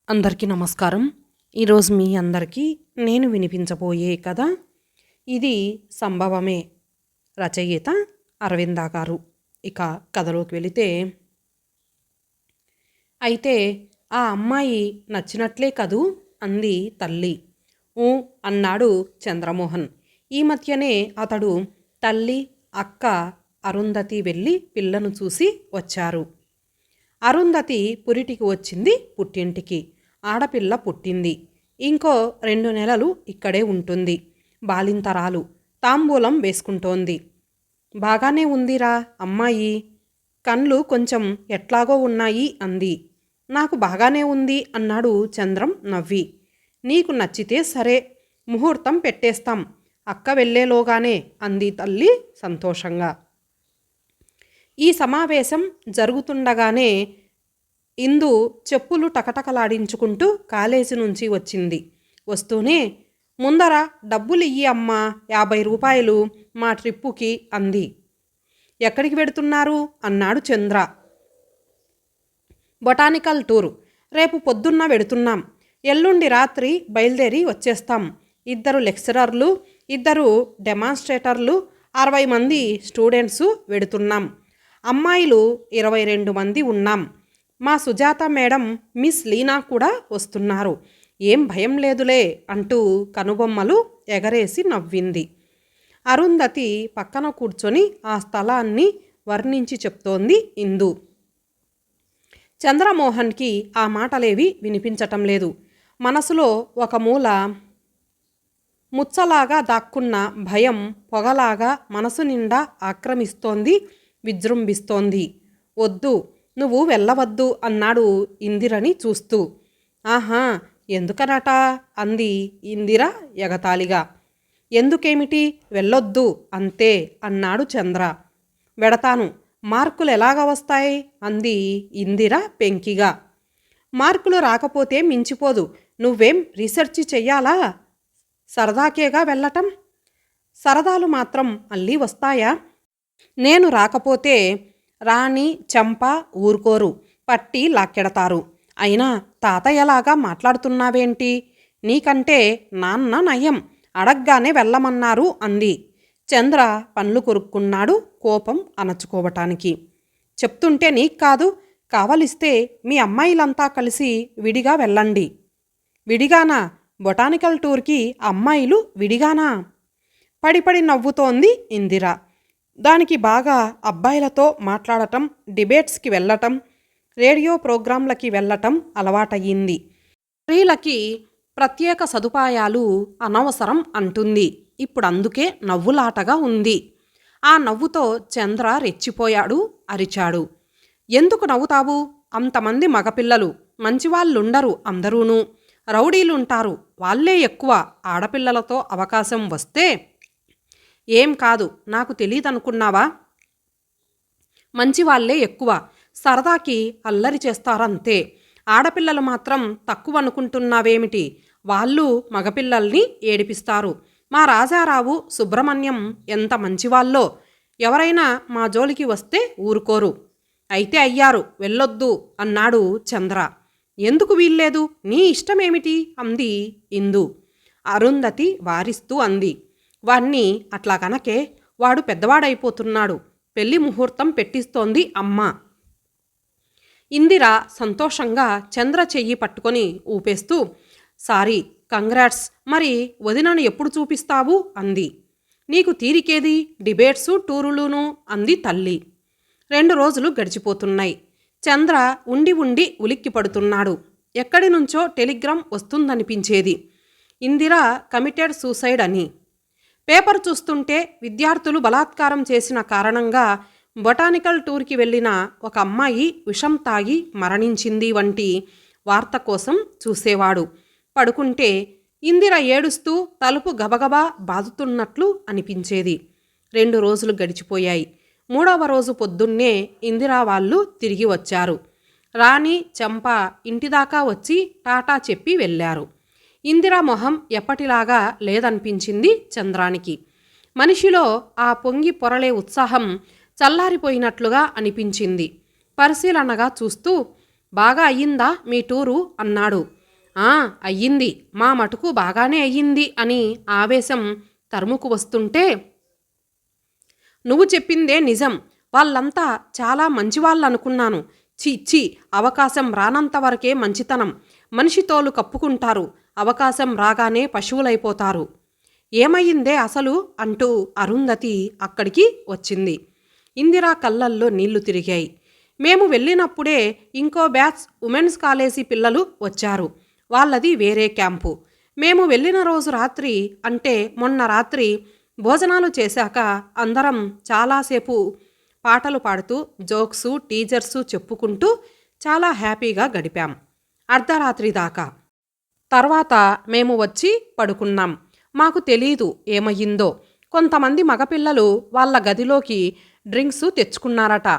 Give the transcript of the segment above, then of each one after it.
అందరికీ నమస్కారం. ఈరోజు మీ అందరికీ నేను వినిపించబోయే కథ ఇది సంభవమే. రచయిత అరవింద గారు. ఇక కథలోకి వెళితే, అయితే ఆ అమ్మాయి నచ్చినట్లే కదూ అంది తల్లి. ఊ అన్నాడు చంద్రమోహన్. ఈ మధ్యనే అతడు తల్లి అక్క అరుంధతి వెళ్ళి పిల్లను చూసి వచ్చారు. అరుంధతి పురిటికి వచ్చింది, పుట్టింటికి. ఆడపిల్ల పుట్టింది. ఇంకో 2 నెలలు ఇక్కడే ఉంటుంది. బాలింతరాలు. తాంబూలం వేసుకుంటోంది. బాగానే ఉందిరా అమ్మాయి. కళ్ళు కొంచెం ఎట్లాగో ఉన్నాయి అంది. నాకు బాగానే ఉంది అన్నాడు చంద్రం నవ్వి. నీకు నచ్చితే సరే, ముహూర్తం పెట్టేస్తాం అక్క వెళ్ళేలోగానే అంది తల్లి సంతోషంగా. ఈ సమావేశం జరుగుతుండగానే ఇందు చెప్పులు టకటకలాడించుకుంటూ కాలేజీ నుంచి వచ్చింది. వస్తూనే, ముందర డబ్బులియ్యి అమ్మా, 50 రూపాయలు మా ట్రిప్పుకి అంది. ఎక్కడికి వెడుతున్నారు అన్నాడు చంద్ర. Botanical tour. రేపు పొద్దున్న వెడుతున్నాం. ఎల్లుండి రాత్రి బయలుదేరి వచ్చేస్తాం. 2 లెక్చరర్లు, 2 డెమాన్స్ట్రేటర్లు, 60 మంది స్టూడెంట్సు వెడుతున్నాం. అమ్మాయిలు 22 మంది ఉన్నాం. మా సుజాత మేడం, మిస్ లీనా కూడా వస్తున్నారు. ఏం భయం లేదులే అంటూ కనుబొమ్మలు ఎగరేసి నవ్వింది. అరుంధతి పక్కన కూర్చొని ఆ స్థలాన్ని వర్ణించి చెప్తోంది ఇందు. చంద్రమోహన్కి ఆ మాటలేవి వినిపించటం లేదు. మనసులో ఒక మూల ముచ్చలాగా దాక్కున్న భయం పొగలాగా మనసు నిండా ఆక్రమిస్తోంది, విజృంభిస్తోంది. వద్దు, నువ్వు వెళ్ళవద్దు అన్నాడు ఇందిరని చూస్తూ. ఆహా, ఎందుకనట అంది ఇందిర ఎగతాళిగా. ఎందుకేమిటి, వెళ్ళొద్దు అంతే అన్నాడు చంద్ర. వెడతాను, మార్కులు ఎలాగ వస్తాయి అంది ఇందిర పెంకిగా. మార్కులు రాకపోతే మించిపోదు. నువ్వేం రీసెర్చ్ చెయ్యాలా? సరదాకేగా వెళ్ళటం. సరదాలు మాత్రం అల్లి వస్తాయా? నేను రాకపోతే రాణి చంప ఊరుకోరు, పట్టి లాక్కెడతారు. అయినా తాతయ్యలాగా మాట్లాడుతున్నావేంటి? నీకంటే నాన్న నయం, అడగ్గానే వెళ్ళమన్నారు అంది. చంద్ర పళ్ళు కొరుక్కున్నాడు కోపం అణచుకోవటానికి. చెప్తుంటే నీకు కాదు, కావలిస్తే మీ అమ్మాయిలంతా కలిసి విడిగా వెళ్ళండి. విడిగానా? బొటానికల్ టూర్కి అమ్మాయిలు విడిగానా? పడిపడి నవ్వుతోంది ఇందిర. దానికి బాగా అబ్బాయిలతో మాట్లాడటం, డిబేట్స్కి వెళ్ళటం, రేడియో ప్రోగ్రాంలకి వెళ్ళటం అలవాటయ్యింది. స్త్రీలకి ప్రత్యేక సదుపాయాలు అనవసరం అంటుంది. ఇప్పుడు అందుకే నవ్వులాటగా ఉంది. ఆ నవ్వుతో చంద్ర రెచ్చిపోయాడు, అరిచాడు. ఎందుకు నవ్వుతావు? అంతమంది మగపిల్లలు, మంచివాళ్ళుండరు, అందరూనూ రౌడీలుంటారు, వాళ్ళే ఎక్కువ. ఆడపిల్లలతో అవకాశం వస్తే ఏం కాదు, నాకు తెలీదనుకున్నావా? మంచివాళ్లే ఎక్కువ, సరదాకి అల్లరి చేస్తారంతే. ఆడపిల్లలు మాత్రం తక్కువ అనుకుంటున్నావేమిటి? వాళ్ళు మగపిల్లల్ని ఏడిపిస్తారు. మా రాజారావు, సుబ్రహ్మణ్యం ఎంత మంచివాళ్ళో. ఎవరైనా మా జోలికి వస్తే ఊరుకోరు. అయితే అయ్యారు, వెళ్ళొద్దు అన్నాడు చంద్ర. ఎందుకు వీల్లేదు? నీ ఇష్టమేమిటి అంది ఇందు. అరుంధతి వారిస్తూ అంది. వాణ్ణి అట్లా కనకే, వాడు పెద్దవాడైపోతున్నాడు. పెళ్లి ముహూర్తం పెట్టిస్తోంది అమ్మ. ఇందిర సంతోషంగా చంద్ర చెయ్యి పట్టుకొని ఊపేస్తూ, సారీ, కంగ్రాట్స్. మరి వదినను ఎప్పుడు చూపిస్తావు అంది. నీకు తీరికేది, డిబేట్సు టూరులును అంది తల్లి. 2 రోజులు గడిచిపోతున్నాయి. చంద్ర ఉండి ఉండి ఉలిక్కి పడుతున్నాడు. ఎక్కడి నుంచో టెలిగ్రామ్ వస్తుందనిపించేది. ఇందిర కమిటెడ్ సూసైడ్ అని. పేపర్ చూస్తుంటే విద్యార్థులు బలాత్కారం చేసిన కారణంగా బొటానికల్ టూర్కి వెళ్ళిన ఒక అమ్మాయి విషం తాగి మరణించింది వంటి వార్త కోసం చూసేవాడు. పడుకుంటే ఇందిర ఏడుస్తూ తలుపు గబగబా బాదుతున్నట్లు అనిపించేది. 2 రోజులు గడిచిపోయాయి. 3వ రోజు పొద్దున్నే ఇందిరా వాళ్ళు తిరిగి వచ్చారు. రాణి చంప ఇంటిదాకా వచ్చి టాటా చెప్పి వెళ్ళారు. ఇందిరా మొహం ఎప్పటిలాగా లేదనిపించింది చంద్రానికి. మనిషిలో ఆ పొంగి పొరలే ఉత్సాహం చల్లారిపోయినట్లుగా అనిపించింది. పరిశీలనగా చూస్తూ, బాగా అయ్యిందా మీ టూరు అన్నాడు. ఆ అయ్యింది, మా మటుకు బాగానే అయ్యింది అని ఆవేశం తరుముకు వస్తుంటే, నువ్వు చెప్పిందే నిజం, వాళ్ళంతా చాలా మంచివాళ్ళనుకున్నాను. ఛీ ఛీ, అవకాశం రానంత వరకే మంచితనం. మనిషి తోలు కప్పుకుంటారు, అవకాశం రాగానే పశువులైపోతారు. ఏమయ్యిందే అసలు అంటూ అరుంధతి అక్కడికి వచ్చింది. ఇందిరా కళ్ళల్లో నీళ్లు తిరిగాయి. మేము వెళ్ళినప్పుడే ఇంకో బ్యాచ్ ఉమెన్స్ కాలేజీ పిల్లలు వచ్చారు. వాళ్ళది వేరే క్యాంపు. మేము వెళ్ళిన రోజు రాత్రి, అంటే మొన్న రాత్రి భోజనాలు చేశాక అందరం చాలాసేపు పాటలు పాడుతూ జోక్సు టీజర్సు చెప్పుకుంటూ చాలా హ్యాపీగా గడిపాం అర్ధరాత్రి దాకా. తర్వాత మేము వచ్చి పడుకున్నాం. మాకు తెలీదు ఏమయ్యిందో. కొంతమంది మగపిల్లలు వాళ్ళ గదిలోకి డ్రింక్స్ తెచ్చుకున్నారట,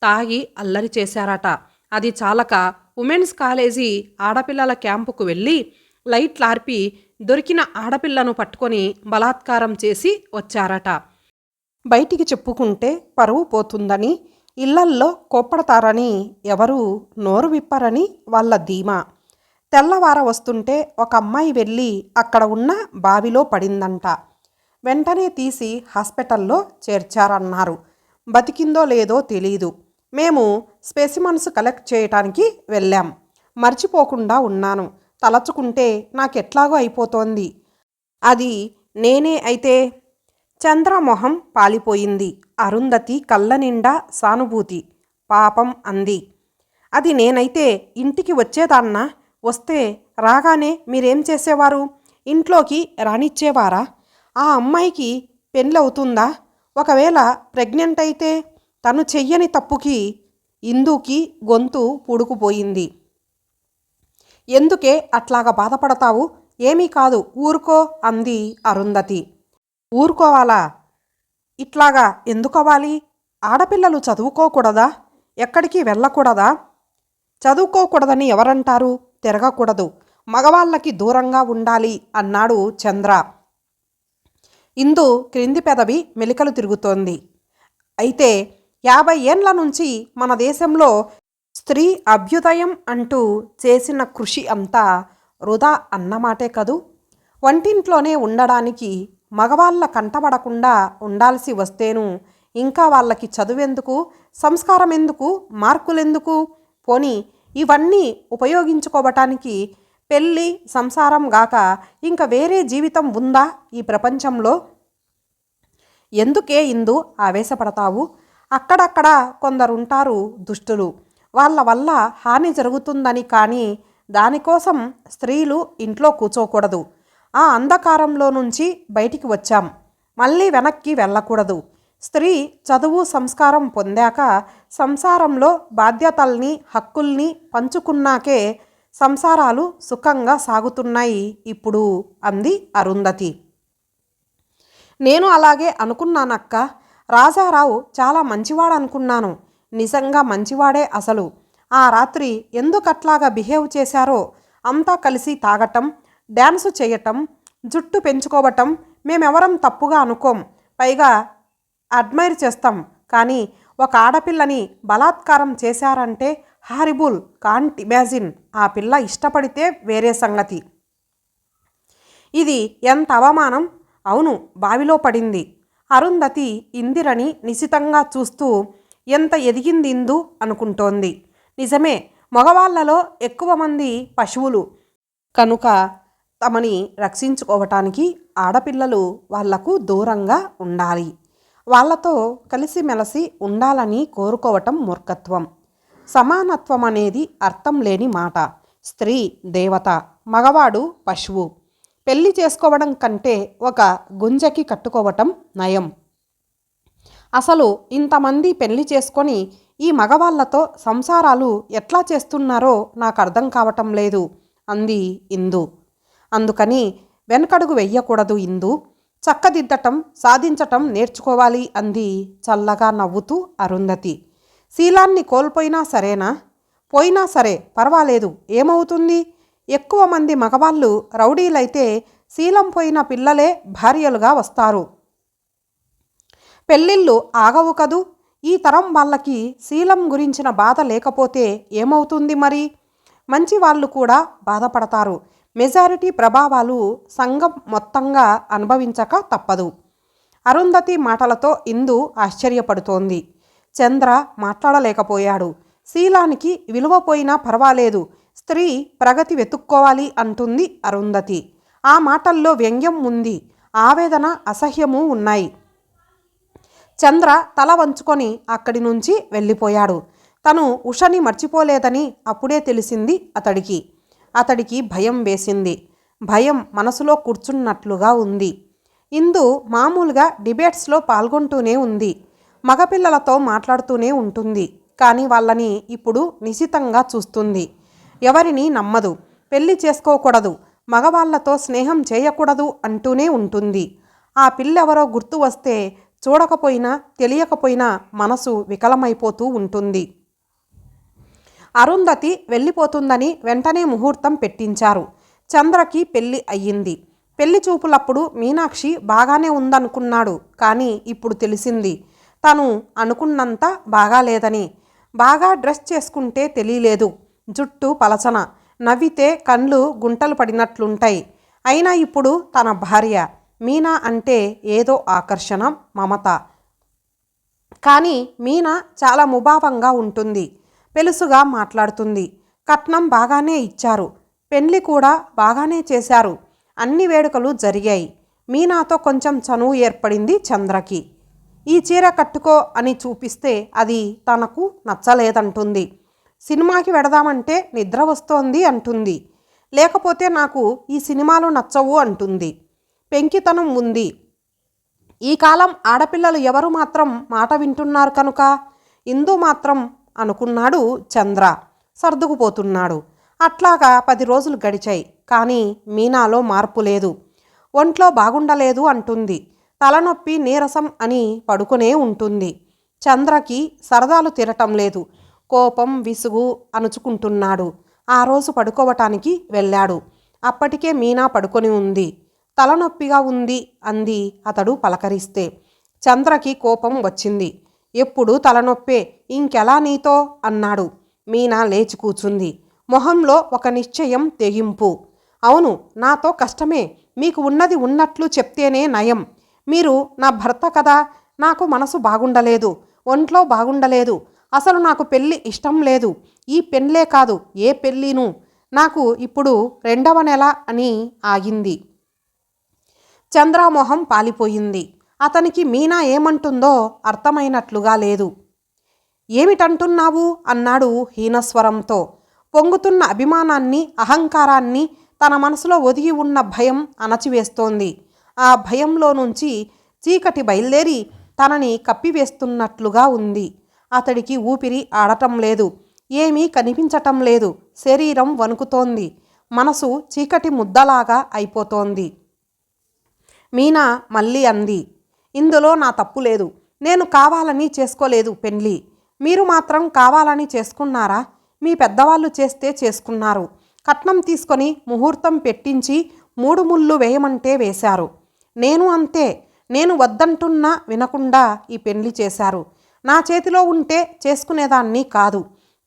తాగి అల్లరి చేశారట. అది చాలక ఉమెన్స్ కాలేజీ ఆడపిల్లల క్యాంపుకు వెళ్ళి లైట్లార్పి దొరికిన ఆడపిల్లను పట్టుకొని బలాత్కారం చేసి వచ్చారట. బయటికి చెప్పుకుంటే పరువు పోతుందని, ఇళ్లల్లో కోప్పడతారని ఎవరూ నోరు విప్పరని వాళ్ళ ధీమా. తెల్లవార వస్తుంటే ఒక అమ్మాయి వెళ్ళి అక్కడ ఉన్న బావిలో పడిందంట. వెంటనే తీసి హాస్పిటల్లో చేర్చారన్నారు. బతికిందో లేదో తెలీదు. మేము స్పెసిమన్స్ కలెక్ట్ చేయటానికి వెళ్ళాం. మర్చిపోకుండా ఉన్నాను. తలచుకుంటే నాకెట్లాగో అయిపోతోంది. అది నేనే అయితే. చంద్రమొహం పాలిపోయింది. అరుంధతి కళ్ళ నిండా సానుభూతి. పాపం అంది. అది నేనైతే ఇంటికి వచ్చేదాన్నా? వస్తే రాగానే మీరేం చేసేవారు? ఇంట్లోకి రానిచ్చేవారా? ఆ అమ్మాయికి పెళ్ళవుతుందా? ఒకవేళ ప్రెగ్నెంట్ అయితే తను చెయ్యని తప్పుకి ఇందుకి గొంతు పూడుకుపోయింది. ఎందుకే అట్లాగా బాధపడతావు? ఏమీ కాదు, ఊరుకో అంది అరుంధతి. ఊరుకోవాలా? ఇట్లాగా ఎందుకవ్వాలి? ఆడపిల్లలు చదువుకోకూడదా? ఎక్కడికి వెళ్ళకూడదా? చదువుకోకూడదని ఎవరంటారు? తిరగకూడదు, మగవాళ్ళకి దూరంగా ఉండాలి అన్నాడు చంద్ర. ఇందు క్రింది పెదవి మెలికలు తిరుగుతోంది. అయితే 50 ఏండ్ల నుంచి మన దేశంలో స్త్రీ అభ్యుదయం అంటూ చేసిన కృషి అంతా వృధా అన్నమాటే కదూ. వంటింట్లోనే ఉండడానికి మగవాళ్ళ కంటపడకుండా ఉండాల్సి వస్తేను ఇంకా వాళ్ళకి చదువెందుకు, సంస్కారం ఎందుకు, మార్కులెందుకు? పోనీ ఇవన్నీ ఉపయోగించుకోవటానికి పెళ్ళి సంసారం గాక ఇంకా వేరే జీవితం ఉందా ఈ ప్రపంచంలో? ఎందుకే ఇందు ఆవేశపడతావు? అక్కడక్కడ కొందరుంటారు దుష్టులు. వాళ్ళ వల్ల హాని జరుగుతుందని, కానీ దానికోసం స్త్రీలు ఇంట్లో కూర్చోకూడదు. ఆ అంధకారంలో నుంచి బయటికి వచ్చాం, మళ్ళీ వెనక్కి వెళ్ళకూడదు. స్త్రీ చదువు సంస్కారం పొందాక సంసారంలో బాధ్యతల్ని హక్కుల్ని పంచుకున్నాకే సంసారాలు సుఖంగా సాగుతున్నాయి ఇప్పుడు అంది అరుంధతి. నేను అలాగే అనుకున్నానక్క. రాజారావు చాలా మంచివాడనుకున్నాను. నిజంగా మంచివాడే అసలు. ఆ రాత్రి ఎందుకట్లాగా బిహేవ్ చేశారో. అంతా కలిసి తాగటం, డ్యాన్సు చేయటం, జుట్టు పెంచుకోవటం మేమెవరం తప్పుగా అనుకోం. పైగా అడ్మైర్ చేస్తాం. కానీ ఒక ఆడపిల్లని బలాత్కారం చేశారంటే హారిబుల్. Can't imagine. ఆ పిల్ల ఇష్టపడితే వేరే సంగతి. ఇది ఎంత అవమానం. అవును, బావిలో పడింది. అరుంధతి ఇందిరని నిశితంగా చూస్తూ ఎంత ఎదిగింది ఇందు అనుకుంటోంది. నిజమే, మగవాళ్లలో ఎక్కువ మంది పశువులు కనుక తమని రక్షించుకోవటానికి ఆడపిల్లలు వాళ్లకు దూరంగా ఉండాలి. వాళ్లతో కలిసిమెలిసి ఉండాలని కోరుకోవటం మూర్ఖత్వం. సమానత్వం అనేది అర్థం లేని మాట. స్త్రీ దేవత, మగవాడు పశువు. పెళ్లి చేసుకోవడం కంటే ఒక గుంజకి కట్టుకోవటం నయం. అసలు ఇంతమంది పెళ్లి చేసుకొని ఈ మగవాళ్లతో సంసారాలు ఎట్లా చేస్తున్నారో నాకు అర్థం కావటం లేదు అంది ఇందు. అందుకని వెనకడుగు వెయ్యకూడదు ఇందు. చక్కదిద్దటం, సాధించటం నేర్చుకోవాలి అంది చల్లగా నవ్వుతూ అరుంధతి. శీలాన్ని కోల్పోయినా సరేనా? పోయినా సరే పర్వాలేదు, ఏమవుతుంది? ఎక్కువ మంది మగవాళ్ళు రౌడీలైతే శీలం పోయిన పిల్లలే భార్యలుగా వస్తారు. పెళ్ళిళ్ళు ఆగవు కదూ. ఈ తరం వాళ్ళకి శీలం గురించిన బాధ లేకపోతే ఏమవుతుంది మరి? మంచి వాళ్ళు కూడా బాధపడతారు. మెజారిటీ ప్రభావాలు సంఘం మొత్తంగా అనుభవించక తప్పదు. అరుంధతి మాటలతో ఇందు ఆశ్చర్యపడుతోంది. చంద్ర మాట్లాడలేకపోయాడు. శీలానికి విలువ పోయినా పర్వాలేదు, స్త్రీ ప్రగతి వెతుక్కోవాలి అంటుంది అరుంధతి. ఆ మాటల్లో వ్యంగ్యం ఉంది, ఆవేదన, అసహ్యము ఉన్నాయి. చంద్ర తల వంచుకొని అక్కడి నుంచి వెళ్ళిపోయాడు. తను ఉషని మర్చిపోలేదని అప్పుడే తెలిసింది అతడికి భయం వేసింది. భయం మనసులో కూర్చున్నట్లుగా ఉంది. ఇందు మామూలుగా డిబేట్స్లో పాల్గొంటూనే ఉంది. మగపిల్లలతో మాట్లాడుతూనే ఉంటుంది. కానీ వాళ్ళని ఇప్పుడు నిశితంగా చూస్తుంది. ఎవరిని నమ్మదు. పెళ్లి చేసుకోకూడదు, మగవాళ్లతో స్నేహం చేయకూడదు అంటూనే ఉంటుంది. ఆ పిల్లెవరో గుర్తు వస్తే చూడకపోయినా తెలియకపోయినా మనసు వికలమైపోతూ ఉంటుంది. అరుంధతి వెళ్ళిపోతుందని వెంటనే ముహూర్తం పెట్టించారు. చంద్రకి పెళ్లి అయ్యింది. పెళ్లి చూపులప్పుడు మీనాక్షి బాగానే ఉందనుకున్నాడు. కానీ ఇప్పుడు తెలిసింది తను అనుకున్నంత బాగాలేదని. బాగా డ్రెస్ చేసుకుంటే తెలియలేదు, జుట్టు పలచన, నవ్వితే కళ్ళు గుంటలు పడినట్లుంటాయి. అయినా ఇప్పుడు తన భార్య మీనా అంటే ఏదో ఆకర్షణ, మమత. కానీ మీనా చాలా ముభావంగా ఉంటుంది, పెలుసుగా మాట్లాడుతుంది. కట్నం బాగానే ఇచ్చారు, పెళ్లి కూడా బాగానే చేశారు. అన్ని వేడుకలు జరిగాయి. మీనాతో కొంచెం చనువు ఏర్పడింది చంద్రకి. ఈ చీర కట్టుకో అని చూపిస్తే అది తనకు నచ్చలేదంటుంది. సినిమాకి వెడదామంటే నిద్ర వస్తోంది అంటుంది. లేకపోతే నాకు ఈ సినిమాలు నచ్చవు అంటుంది. పెంకితనం ఉంది. ఈ కాలం ఆడపిల్లలు ఎవరు మాత్రం మాట వింటున్నారు కనుక. ఇందు మాత్రం అనుకున్నాడు చంద్ర. సర్దుకుపోతున్నాడు. అట్లాగా 10 రోజులు గడిచాయి. కానీ మీనాలో మార్పు లేదు. ఒంట్లో బాగుండలేదు అంటుంది. తలనొప్పి, నీరసం అని పడుకునే ఉంటుంది. చంద్రకి సరదాలు తీరటం లేదు. కోపం, విసుగు అణుచుకుంటున్నాడు. ఆ రోజు పడుకోవటానికి వెళ్ళాడు. అప్పటికే మీనా పడుకొని ఉంది. తలనొప్పిగా ఉంది అంది అతడు పలకరిస్తే. చంద్రకి కోపం వచ్చింది. ఎప్పుడు తలనొప్పే, ఇంకెలా నీతో అన్నాడు. మీనా లేచి కూర్చుంది. మొహంలో ఒక నిశ్చయం, తెగింపు. అవును, నాతో కష్టమే. మీకు ఉన్నది ఉన్నట్లు చెప్తేనే నయం. మీరు నా భర్త కదా. నాకు మనసు బాగుండలేదు, ఒంట్లో బాగుండలేదు. అసలు నాకు పెళ్ళి ఇష్టం లేదు. ఈ పెళ్ళే కాదు, ఏ పెళ్ళిను. నాకు ఇప్పుడు 2వ నెల అని ఆగింది. చంద్రమోహం పాలిపోయింది. అతనికి మీనా ఏమంటుందో అర్థమైనట్లుగా లేదు. ఏమిటంటున్నావు అన్నాడు హీనస్వరంతో. పొంగుతున్న అభిమానాన్ని, అహంకారాన్ని, తన మనసులో ఒదిగి ఉన్న భయం అణచివేస్తోంది. ఆ భయంలో నుంచి చీకటి బయలుదేరి తనని కప్పివేస్తున్నట్లుగా ఉంది. అతడికి ఊపిరి ఆడటం లేదు, ఏమీ కనిపించటం లేదు. శరీరం వణుకుతోంది. మనసు చీకటి ముద్దలాగా అయిపోతోంది. మీనా మళ్ళీ అంది, ఇందులో నా తప్పు లేదు. నేను కావాలని చేసుకోలేదు పెళ్ళి. మీరు మాత్రం కావాలని చేసుకున్నారా? మీ పెద్దవాళ్ళు చేస్తే చేసుకున్నారు. కట్నం తీసుకొని ముహూర్తం పెట్టించి 3 ముళ్ళు వేయమంటే వేశారు. నేను అంతే. నేను వద్దంటున్నా వినకుండా ఈ పెళ్లి చేశారు. నా చేతిలో ఉంటే చేసుకునేదాన్ని కాదు,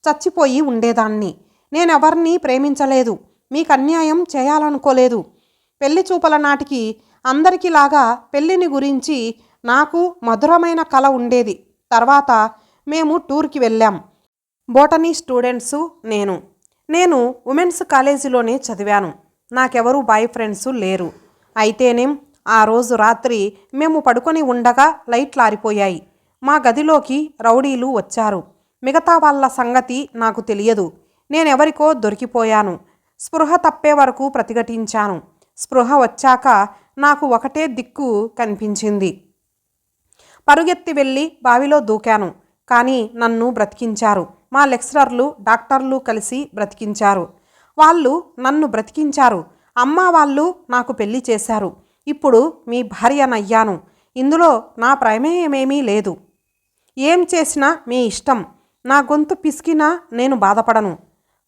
చచ్చిపోయి ఉండేదాన్ని. నేనెవరినీ ప్రేమించలేదు, మీకు అన్యాయం చేయాలనుకోలేదు. పెళ్లి చూపల నాటికి అందరికీలాగా పెళ్ళిని గురించి నాకు మధురమైన కల ఉండేది. తర్వాత మేము టూర్కి వెళ్ళాం. బోటనీ స్టూడెంట్సు నేను ఉమెన్స్ కాలేజీలోనే చదివాను. నాకెవరూ బాయ్ ఫ్రెండ్సు లేరు. అయితేనేం ఆ రోజు రాత్రి మేము పడుకొని ఉండగా లైట్లు ఆరిపోయాయి. మా గదిలోకి రౌడీలు వచ్చారు. మిగతా వాళ్ళ సంగతి నాకు తెలియదు. నేనెవరికో దొరికిపోయాను. స్పృహ తప్పే వరకు ప్రతిఘటించాను. స్పృహ వచ్చాక నాకు ఒకటే దిక్కు కనిపించింది. పరుగెత్తి వెళ్ళి బావిలో దూకాను. కానీ నన్ను బ్రతికించారు. మా లెక్చరర్లు, డాక్టర్లు కలిసి బ్రతికించారు. వాళ్ళు నన్ను బ్రతికించారు. అమ్మ వాళ్ళు నాకు పెళ్లి చేశారు. ఇప్పుడు మీ భార్యనయ్యాను. ఇందులో నా ప్రమేయమేమీ లేదు. ఏం చేసినా మీ ఇష్టం. నా గొంతు పిసికినా నేను బాధపడను.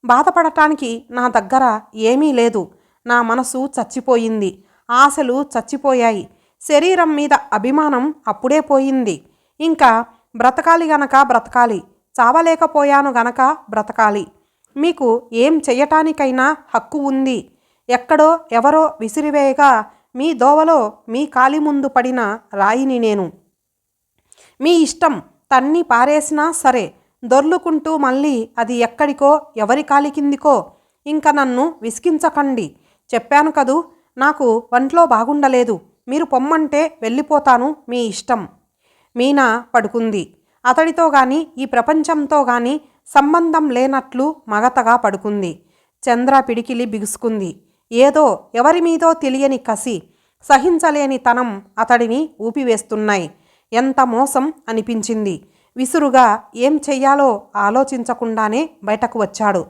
బాధపడటానికి నా దగ్గర ఏమీ లేదు. నా మనసు చచ్చిపోయింది. ఆశలు చచ్చిపోయాయి. శరీరం మీద అభిమానం అప్పుడే పోయింది. ఇంకా బ్రతకాలి గనక బ్రతకాలి, చావలేకపోయాను గనక బ్రతకాలి. మీకు ఏం చెయ్యటానికైనా హక్కు ఉంది. ఎక్కడో ఎవరో విసిరివేయగా మీ దోవలో మీ కాలి ముందు పడిన రాయిని నేను. మీ ఇష్టం, తన్ని పారేసినా సరే, దొర్లుకుంటూ మళ్ళీ అది ఎక్కడికో ఎవరి కాలి కిందికో. ఇంక నన్ను విసిగించకండి. చెప్పాను కదూ, నాకు ఒంట్లో బాగుండలేదు. మీరు పొమ్మంటే వెళ్ళిపోతాను, మీ ఇష్టం. మీనా పడుకుంది. అతడితో గాని ఈ ప్రపంచంతో గాని సంబంధం లేనట్లు మగతగా పడుకుంది. చంద్ర పిడికిలి బిగుసుకుంది. ఏదో ఎవరి మీదో తెలియని కసి, సహించలేని తనం అతడిని ఊపివేస్తున్నాయి. ఎంత మోసం అనిపించింది. విసురుగా ఏం చెయ్యాలో ఆలోచించకుండానే బయటకు వచ్చాడు.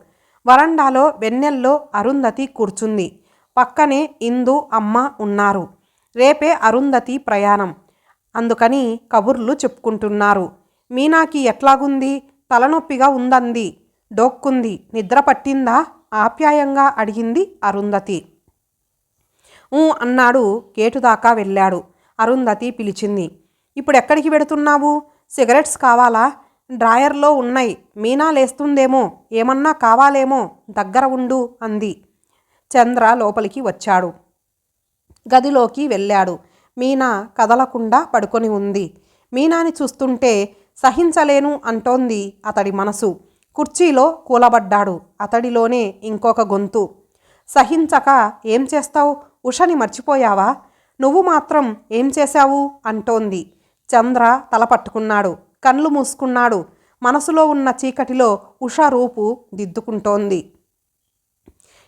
వరండాలో వెన్నెల్లో అరుంధతి కూర్చుంది. పక్కనే ఇందు అమ్మ ఉన్నారు. రేపే అరుంధతి ప్రయాణం, అందుకని కబుర్లు చెప్పుకుంటున్నారు. మీనాకి ఎట్లాగుంది? తలనొప్పిగా ఉందంది. డోక్కుంది. నిద్ర పట్టిందా? ఆప్యాయంగా అడిగింది అరుంధతి. అన్నాడు. గేటు దాకా వెళ్ళాడు. అరుంధతి పిలిచింది. ఇప్పుడెక్కడికి వెడుతున్నావు? సిగరెట్స్ కావాలా? డ్రాయర్లో ఉన్నాయి. మీనా లేస్తుందేమో, ఏమన్నా కావాలేమో, దగ్గర ఉండు అంది. చంద్ర లోపలికి వచ్చాడు. గదిలోకి వెళ్ళాడు. మీనా కదలకుండా పడుకొని ఉంది. మీనాని చూస్తుంటే సహించలేను అంటోంది అతడి మనసు. కుర్చీలో కూలబడ్డాడు. అతడిలోనే ఇంకొక గొంతు. సహించక ఏం చేస్తావు? ఉషని మర్చిపోయావా? నువ్వు మాత్రం ఏం చేశావు అంటోంది. చంద్ర తల పట్టుకున్నాడు. కళ్ళు మూసుకున్నాడు. మనసులో ఉన్న చీకటిలో ఉష రూపు దిద్దుకుంటోంది.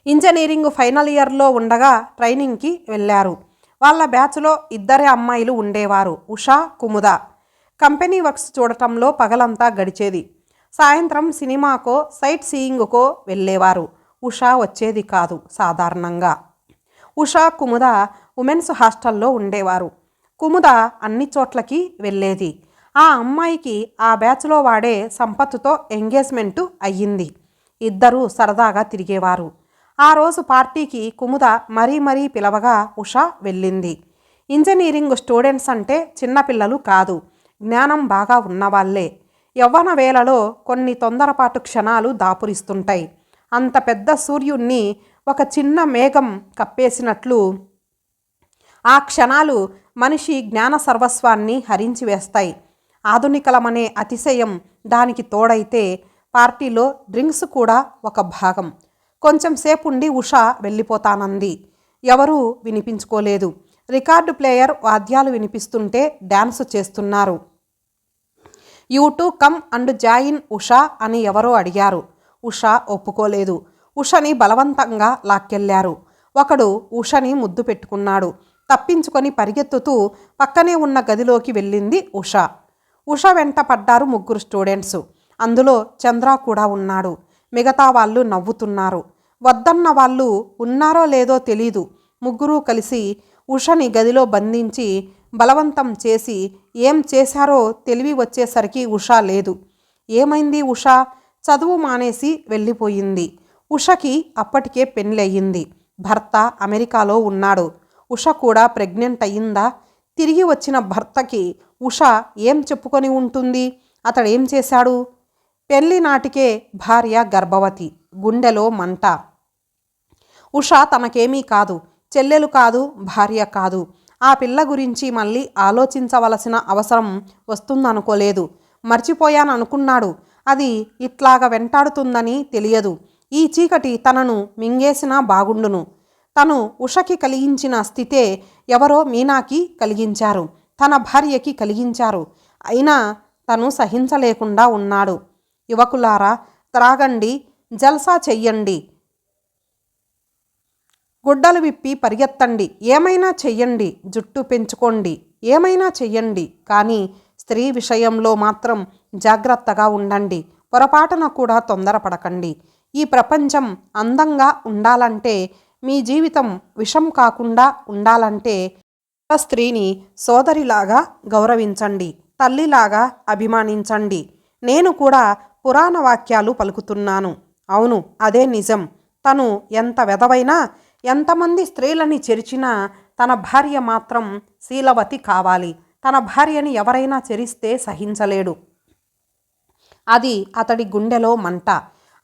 ఇంజనీరింగ్ ఫైనల్ ఇయర్లో ఉండగా ట్రైనింగ్కి వెళ్ళారు. వాళ్ళ బ్యాచ్లో 2 అమ్మాయిలు ఉండేవారు, ఉష, కుముద. కంపెనీ వర్క్స్ చూడటంలో పగలంతా గడిచేది. సాయంత్రం సినిమాకో సైట్ సీయింగ్కో వెళ్ళేవారు. ఉష వచ్చేది కాదు సాధారణంగా. ఉష, కుముద ఉమెన్స్ హాస్టల్లో ఉండేవారు. కుముద అన్ని చోట్లకి వెళ్ళేది. ఆ అమ్మాయికి ఆ బ్యాచ్లో వాడే సంపత్తుతో ఎంగేజ్మెంటు అయ్యింది. ఇద్దరూ సరదాగా తిరిగేవారు. ఆ రోజు పార్టీకి కుముద మరీ పిలవగా ఉష వెళ్ళింది. ఇంజనీరింగ్ స్టూడెంట్స్ అంటే చిన్నపిల్లలు కాదు, జ్ఞానం బాగా ఉన్నవాళ్లే. యవ్వన వేళలో కొన్ని తొందరపాటు క్షణాలు దాపురిస్తుంటాయి. అంత పెద్ద సూర్యుణ్ణి ఒక చిన్న మేఘం కప్పేసినట్లు ఆ క్షణాలు మనిషి జ్ఞాన సర్వస్వాన్ని హరించి వేస్తాయి. ఆధునికలమనే అతిశయం దానికి తోడైతే పార్టీలో డ్రింక్స్ కూడా ఒక భాగం. కొంచెం సేపుండి ఉష వెళ్ళిపోతానంది. ఎవరూ వినిపించుకోలేదు. రికార్డు ప్లేయర్ వాద్యాలు వినిపిస్తుంటే డ్యాన్సు చేస్తున్నారు. You to come and join Usha అని ఎవరో అడిగారు. ఉష ఒప్పుకోలేదు. ఉషని బలవంతంగా లాక్కెళ్లారు. ఒకడు ఉషని ముద్దు పెట్టుకున్నాడు. తప్పించుకొని పరిగెత్తుతూ పక్కనే ఉన్న గదిలోకి వెళ్ళింది ఉష. ఉష వెంట పడ్డారు 3 స్టూడెంట్స్. అందులో చంద్ర కూడా ఉన్నాడు. మిగతా వాళ్ళు నవ్వుతున్నారు. వద్దన్న వాళ్ళు ఉన్నారో లేదో తెలీదు. 3 కలిసి ఉషని గదిలో బంధించి బలవంతం చేసి ఏం చేశారో తెలివి వచ్చేసరికి ఉష లేదు. ఏమైంది ఉష? చదువు మానేసి వెళ్ళిపోయింది. ఉషకి అప్పటికే పెళ్ళయింది. భర్త అమెరికాలో ఉన్నాడు. ఉష కూడా ప్రెగ్నెంట్ అయ్యిందా? తిరిగి వచ్చిన భర్తకి ఉష ఏం చెప్పుకొని ఉంటుంది? అతడేం చేశాడు? పెళ్లి నాటికే భార్య గర్భవతి. గుండెలో మంట. ఉష తనకేమీ కాదు, చెల్లెలు కాదు, భార్య కాదు. ఆ పిల్ల గురించి మళ్ళీ ఆలోచించవలసిన అవసరం వస్తుందనుకోలేదు. మర్చిపోయాననుకున్నాడు. అది ఇట్లాగ వెంటాడుతుందని తెలియదు. ఈ చీకటి తనను మింగేసినా బాగుండును. తను ఉషకి కలిగించిన స్థితే ఎవరో మీనాకి కలిగించారు. తన భార్యకి కలిగించారు. అయినా తను సహించలేకుండా ఉన్నాడు. యువకులారా, త్రాగండి, జల్సా చెయ్యండి, గుడ్డలు విప్పి పరిగెత్తండి, ఏమైనా చెయ్యండి, జుట్టు పెంచుకోండి, ఏమైనా చెయ్యండి. కానీ స్త్రీ విషయంలో మాత్రం జాగ్రత్తగా ఉండండి. పొరపాటున కూడా తొందరపడకండి. ఈ ప్రపంచం అందంగా ఉండాలంటే, మీ జీవితం విషం కాకుండా ఉండాలంటే స్త్రీని సోదరిలాగా గౌరవించండి, తల్లిలాగా అభిమానించండి. నేను కూడా పురాణ వాక్యాలు పలుకుతున్నాను. అవును, అదే నిజం. తను ఎంత వెధవైనా, ఎంతమంది స్త్రీలని చెరిచినా తన భార్య మాత్రం శీలవతి కావాలి. తన భార్యని ఎవరైనా చెరిస్తే సహించలేడు. అది అతడి గుండెలో మంట.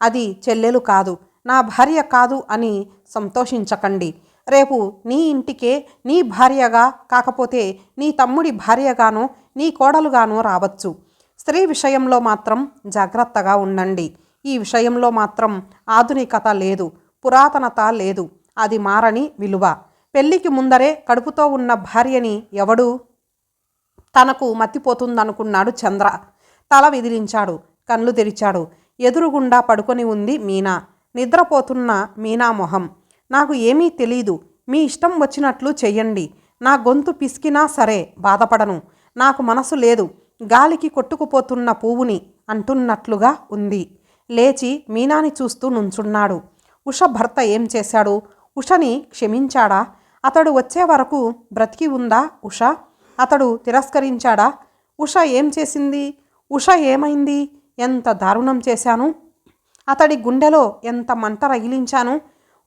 అది చెల్లెలు కాదు, నా భార్య కాదు అని సంతోషించకండి. రేపు నీ ఇంటికే నీ భార్యగా కాకపోతే నీ తమ్ముడి భార్యగానో నీ కోడలుగానో రావచ్చు. స్త్రీ విషయంలో మాత్రం జాగ్రత్తగా ఉండండి. ఈ విషయంలో మాత్రం ఆధునికత లేదు, పురాతనత లేదు. అది మారని విలువ. పెళ్లికి ముందరే కడుపుతో ఉన్న భార్యని ఎవడు తనకు మత్తిపోతుందనుకున్నాడు చంద్ర. తల విదిలించాడు, కళ్ళు తెరిచాడు. ఎదురుగుండా పడుకొని ఉంది మీనా. నిద్రపోతున్న మీనా మొహం. నాకు ఏమీ తెలీదు, మీ ఇష్టం వచ్చినట్లు చెయ్యండి. నా గొంతు పిసికినా సరే బాధపడను. నాకు మనసు లేదు, గాలికి కొట్టుకుపోతున్న పువ్వుని అంటున్నట్లుగా ఉంది. లేచి మీనాని చూస్తూ నుంచున్నాడు. ఉష భర్త ఏం చేశాడు? ఉషని క్షమించాడా? అతడు వచ్చే వరకు బ్రతికి ఉందా ఉష? అతడు తిరస్కరించాడా? ఉష ఏం చేసింది? ఉష ఏమైంది? ఎంత దారుణం చేశాను? అతడి గుండెలో ఎంత మంట రగిలించాను?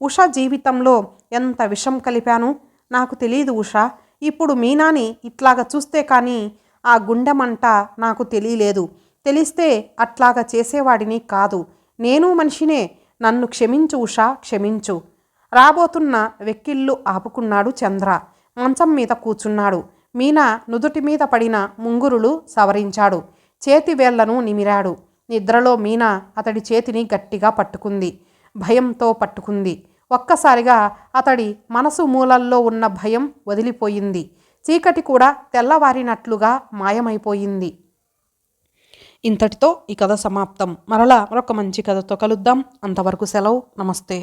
ఉష జీవితంలో ఎంత విషం కలిపాను? నాకు తెలీదు ఉష. ఇప్పుడు మీనాని ఇట్లాగా చూస్తే కానీ ఆ గుండె మంట నాకు తెలియలేదు. తెలిస్తే అట్లాగా చేసేవాడిని కాదు. నేను మనిషినే. నన్ను క్షమించు ఉష, క్షమించు. రాబోతున్న వెక్కిళ్ళు ఆపుకున్నాడు చంద్ర. మంచం మీద కూర్చున్నాడు. మీనా నుదుటి మీద పడిన ముంగురులు సవరించాడు. చేతి వేళ్లను నిమిరాడు. నిద్రలో మీనా అతడి చేతిని గట్టిగా పట్టుకుంది. భయంతో పట్టుకుంది. ఒక్కసారిగా అతడి మనసు మూలల్లో ఉన్న భయం వదిలిపోయింది. చీకటి కూడా తెల్లవారినట్లుగా మాయమైపోయింది. ఇంతటితో ఈ కథ సమాప్తం. మరలా మరొక మంచి కథతో కలుద్దాం. అంతవరకు సెలవు. నమస్తే.